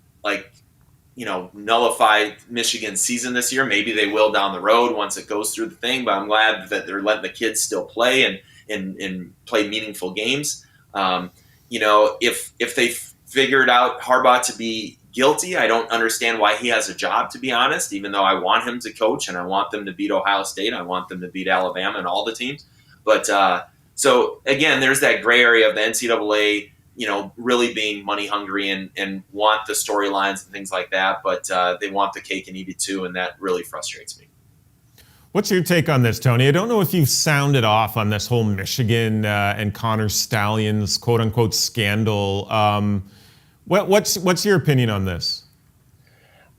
nullify Michigan's season this year. Maybe they will down the road once it goes through the thing, but I'm glad that they're letting the kids still play and play meaningful games. If they figured out Harbaugh to be guilty, I don't understand why he has a job, to be honest, even though I want him to coach and I want them to beat Ohio State. I want them to beat Alabama and all the teams. But so again, there's that gray area of the NCAA, really being money hungry and want the storylines and things like that, but they want the cake and eat it too, and that really frustrates me. What's your take on this, Tony? I don't know if you've sounded off on this whole Michigan and Connor Stalions quote-unquote scandal. What's your opinion on this?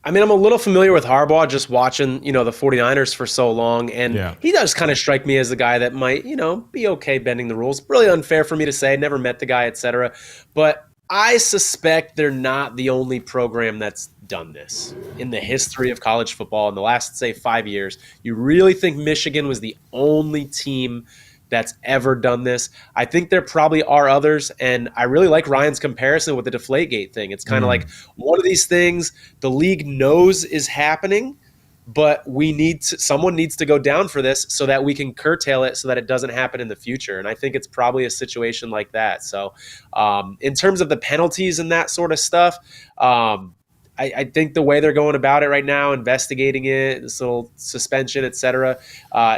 I mean, I'm a little familiar with Harbaugh just watching, the 49ers for so long, and he does kind of strike me as the guy that might, be okay bending the rules. Really unfair for me to say. Never met the guy, etc. But I suspect they're not the only program that's done this in the history of college football in the last, say, 5 years. You really think Michigan was the only team that's ever done this? I think there probably are others, and I really like Ryan's comparison with the Deflategate thing. It's kind of like one of these things the league knows is happening, but someone needs to go down for this so that we can curtail it so that it doesn't happen in the future. And I think it's probably a situation like that. So in terms of the penalties and that sort of stuff, I think the way they're going about it right now, investigating it, this little suspension, et cetera,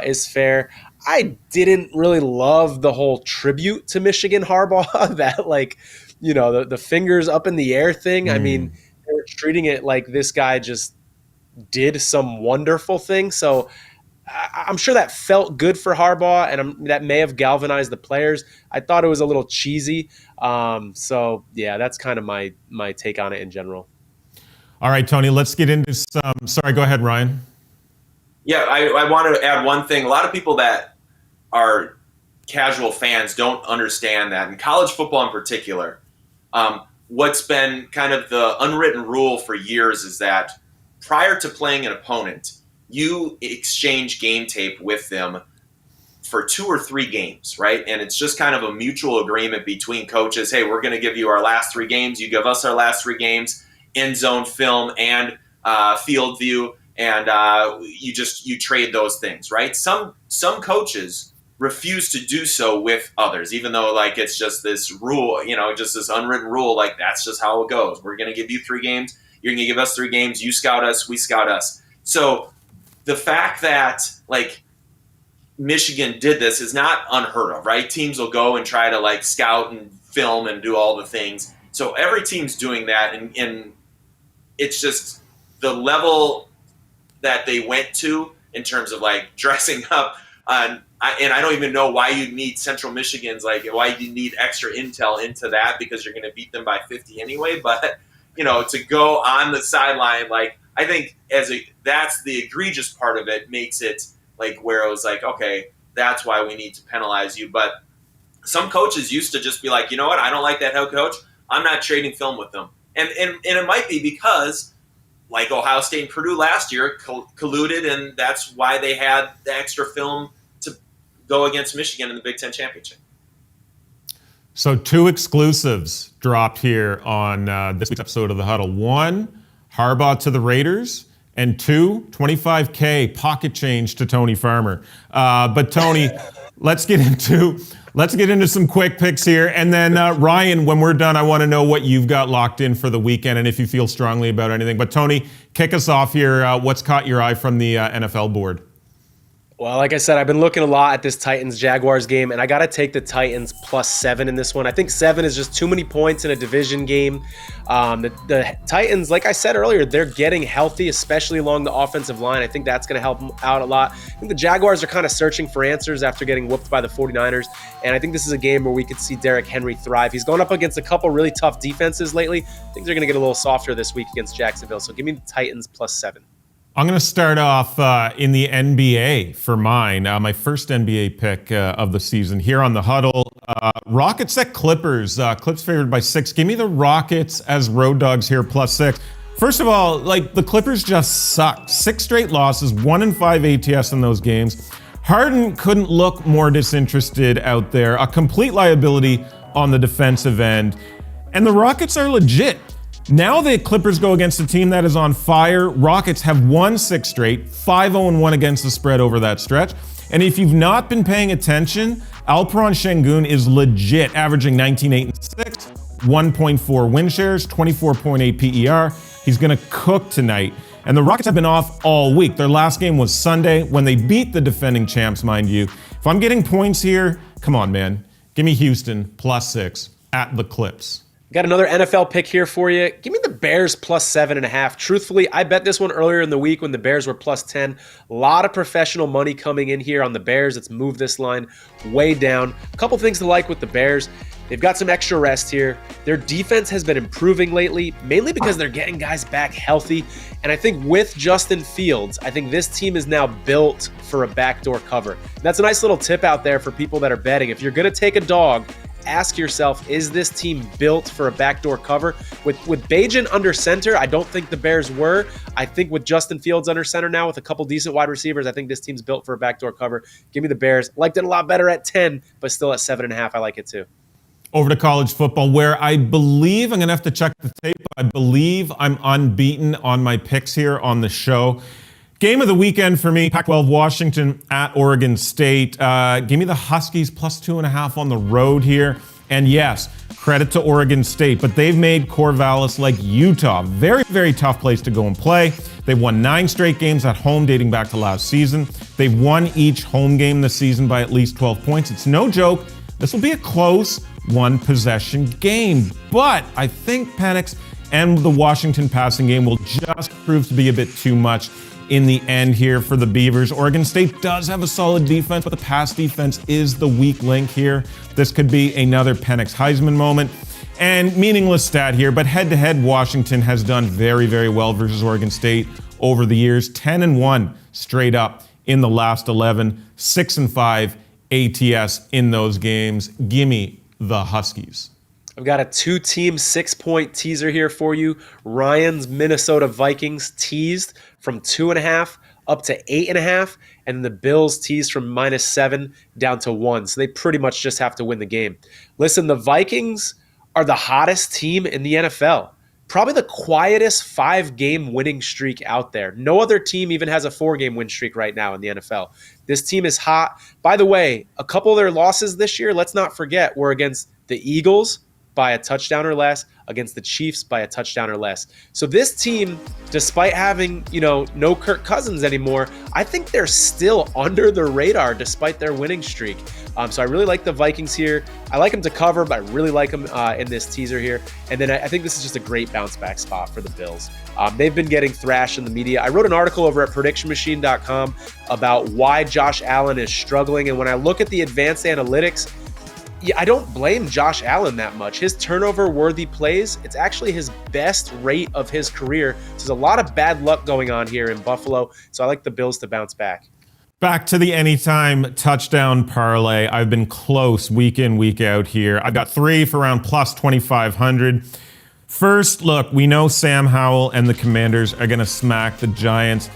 is fair. I didn't really love the whole tribute to Michigan Harbaugh, that the fingers up in the air thing. I mean, they were treating it like this guy just did some wonderful thing. So I'm sure that felt good for Harbaugh, and that may have galvanized the players. I thought it was a little cheesy. So yeah, that's kind of my take on it in general. All right, Tony, let's get into some. Sorry, go ahead, Ryan. Yeah, I want to add one thing. A lot of people that are casual fans don't understand that. In college football in particular, what's been kind of the unwritten rule for years is that prior to playing an opponent, you exchange game tape with them for 2 or 3 games, right? And it's just kind of a mutual agreement between coaches. Hey, we're going to give you our last 3 games. You give us our last 3 games, end zone film and field view, and you trade those things, right? Some coaches refuse to do so with others, even though it's just this rule, just this unwritten rule, that's just how it goes. We're going to give you 3 games. You're going to give us 3 games. You scout us. We scout us. So the fact that Michigan did this is not unheard of, right? Teams will go and try to scout and film and do all the things. So every team's doing that, and it's just the level that they went to in terms of dressing up. And I don't even know why you need Central Michigan's why you need extra intel into that, because you're going to beat them by 50 anyway. But to go on the sideline, I think that's the egregious part of it, makes it where it was okay, that's why we need to penalize you. But some coaches used to just be you know what, I don't like that head coach, I'm not trading film with them. And it might be because Ohio State and Purdue last year colluded, and that's why they had the extra film to go against Michigan in the Big Ten Championship. So 2 exclusives dropped here on this week's episode of The Huddle. 1, Harbaugh to the Raiders, and 2, $25K pocket change to Tony Farmer. But Tony, let's get into some quick picks here. And then Ryan, when we're done, I want to know what you've got locked in for the weekend and if you feel strongly about anything. But Tony, kick us off here. What's caught your eye from the NFL board? Well, like I said, I've been looking a lot at this Titans-Jaguars game, and I got to take the Titans +7 in this one. I think 7 is just too many points in a division game. The Titans, like I said earlier, they're getting healthy, especially along the offensive line. I think that's going to help them out a lot. I think the Jaguars are kind of searching for answers after getting whooped by the 49ers, and I think this is a game where we could see Derrick Henry thrive. He's going up against a couple really tough defenses lately. Things are going to get a little softer this week against Jacksonville, so give me the Titans +7. I'm going to start off in the NBA for mine. My first NBA pick of the season here on the Huddle. Rockets at Clippers. Clips favored by 6. Give me the Rockets as road dogs here +6. First of all, the Clippers just suck. 6 straight losses, 1-5 ATS in those games. Harden couldn't look more disinterested out there. A complete liability on the defensive end. And the Rockets are legit. Now the Clippers go against a team that is on fire. Rockets have won 6 straight, 5-0-1 against the spread over that stretch. And if you've not been paying attention, Alperen Şengün is legit, averaging 19-8-6, 1.4 win shares, 24.8 PER. He's going to cook tonight. And the Rockets have been off all week. Their last game was Sunday when they beat the defending champs, mind you. If I'm getting points here, come on, man. Give me Houston +6 at the Clips. Got another NFL pick here for you. Give me the Bears +7.5. Truthfully, I bet this one earlier in the week when the Bears were +10. A lot of professional money coming in here on the Bears. It's moved this line way down. A couple things to like with the Bears. They've got some extra rest here. Their defense has been improving lately, mainly because they're getting guys back healthy. And I think with Justin Fields, I think this team is now built for a backdoor cover. That's a nice little tip out there for people that are betting. If you're going to take a dog, ask yourself, is this team built for a backdoor cover? With Bajan under center, I don't think the Bears were. I think with Justin Fields under center now with a couple decent wide receivers, I think this team's built for a backdoor cover. Give me the Bears. Liked it a lot better at 10, but still at 7.5, I like it too. Over to college football, where I believe, I'm going to have to check the tape, I believe I'm unbeaten on my picks here on the show. Game of the weekend for me, Pac-12 Washington at Oregon State. Give me the Huskies plus 2.5 on the road here. And yes, credit to Oregon State, but they've made Corvallis like Utah. Very, very tough place to go and play. They've won 9 straight games at home dating back to last season. They've won each home game this season by at least 12 points. It's no joke. This will be a close one-possession game. But I think Penix and the Washington passing game will just prove to be a bit too much in the end here for the Beavers. Oregon State does have a solid defense, but the pass defense is the weak link here. This could be another Penix Heisman moment. And meaningless stat here, but head-to-head, Washington has done very, very well versus Oregon State over the years. 10-1 straight up in the last 11, 6-5 ATS in those games. Gimme the Huskies. I've got a 2-team 6-point teaser here for you. Ryan's Minnesota Vikings teased from 2.5 up to 8.5, and the Bills teased from -7 down to 1. So they pretty much just have to win the game. Listen, the Vikings are the hottest team in the NFL. Probably the quietest 5-game winning streak out there. No other team even has a 4-game win streak right now in the NFL. This team is hot. By the way, a couple of their losses this year, let's not forget, were against the Eagles by a touchdown or less, against the Chiefs by a touchdown or less. So this team, despite having, no Kirk Cousins anymore, I think they're still under the radar despite their winning streak. So I really like the Vikings here. I like them to cover, but I really like them in this teaser here. And then I think this is just a great bounce back spot for the Bills. They've been getting thrashed in the media. I wrote an article over at predictionmachine.com about why Josh Allen is struggling. And when I look at the advanced analytics, I don't blame Josh Allen that much. His turnover-worthy plays, it's actually his best rate of his career. So there's a lot of bad luck going on here in Buffalo. So I like the Bills to bounce back. Back to the anytime touchdown parlay. I've been close week in, week out here. I've got 3 for around plus 2,500. First, look, we know Sam Howell and the Commanders are going to smack the Giants.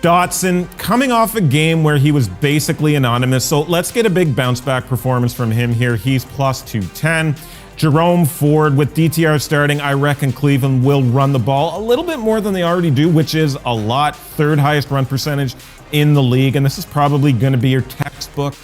Dotson coming off a game where he was basically anonymous, so let's get a big bounce back performance from him here. He's plus 210. Jerome Ford with DTR starting, I reckon Cleveland will run the ball a little bit more than they already do, which is a lot. 3rd highest run percentage in the league, and this is probably going to be your textbook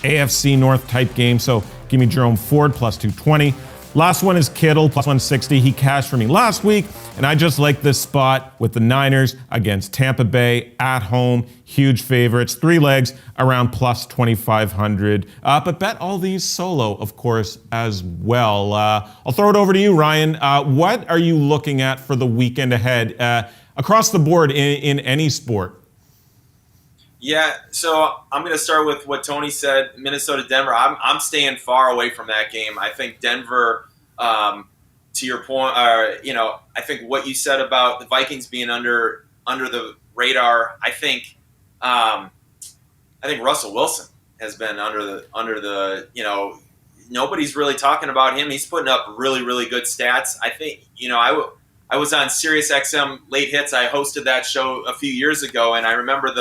AFC North type game, so give me Jerome Ford plus 220. Last one is Kittle, plus 160. He cashed for me last week, and I just like this spot with the Niners against Tampa Bay at home. Huge favorites, 3 legs around plus 2,500. But bet all these solo, of course, as well. I'll throw it over to you, Ryan. What are you looking at for the weekend ahead across the board in any sport? Yeah, so I'm going to start with what Tony said, Minnesota-Denver. I'm staying far away from that game. I think Denver, to your point, I think what you said about the Vikings being under the radar, I think Russell Wilson has been under the nobody's really talking about him. He's putting up really, really good stats. I think, I was on SiriusXM Late Hits. I hosted that show a few years ago, and I remember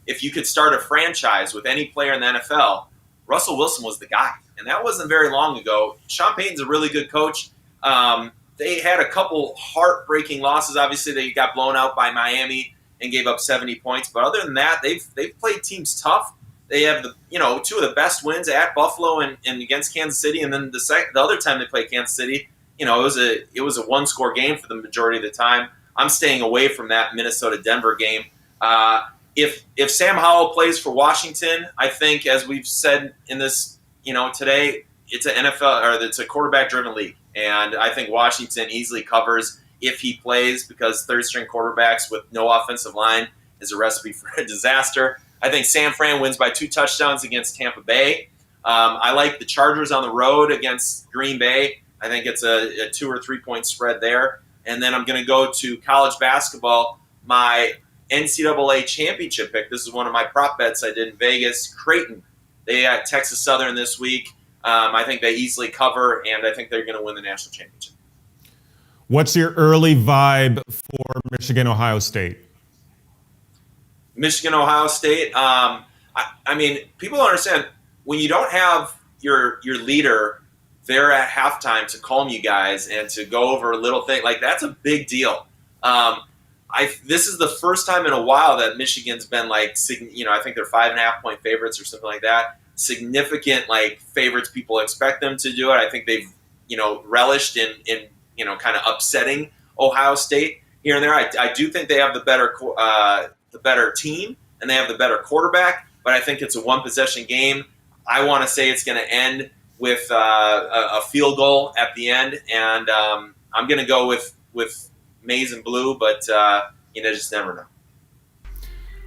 if you could start a franchise with any player in the NFL, Russell Wilson was the guy. And that wasn't very long ago. Sean Payton's a really good coach. They had a couple heartbreaking losses. Obviously, they got blown out by Miami and gave up 70 points. But other than that, they've played teams tough. They have 2 of the best wins at Buffalo and against Kansas City. And then the other time they played Kansas City, it was a 1-score game for the majority of the time. I'm staying away from that Minnesota-Denver game. If Sam Howell plays for Washington, I think, as we've said in this, today, it's it's a quarterback-driven league, and I think Washington easily covers if he plays because third-string quarterbacks with no offensive line is a recipe for a disaster. I think San Fran wins by 2 touchdowns against Tampa Bay. I like the Chargers on the road against Green Bay. I think it's a 2 or 3 point spread there. And then I'm going to go to college basketball. My NCAA championship pick. This is one of my prop bets I did in Vegas. Creighton. They got Texas Southern this week. I think they easily cover, and I think they're going to win the national championship. What's your early vibe for Michigan, Ohio State? Michigan, Ohio State. I mean, people don't understand when you don't have your leader there at halftime to calm you guys and to go over a little thing like that's a big deal. this is the first time in a while that Michigan's been like, I think they're 5.5-point favorites or something like that. Significant like favorites. People expect them to do it. I think they've, relished in kind of upsetting Ohio State here and there. I do think they have the better team and they have the better quarterback, but I think it's a one possession game. I want to say it's going to end with a field goal at the end, and I'm going to go with maize and blue, but just never know.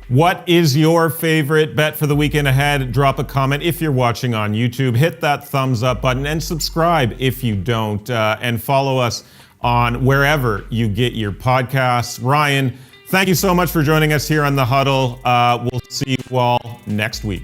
What is your favorite bet for the weekend ahead? Drop a comment if you're watching on YouTube. Hit that thumbs up button and subscribe if you don't. And follow us on wherever you get your podcasts. Ryan, thank you so much for joining us here on The Huddle. We'll see you all next week.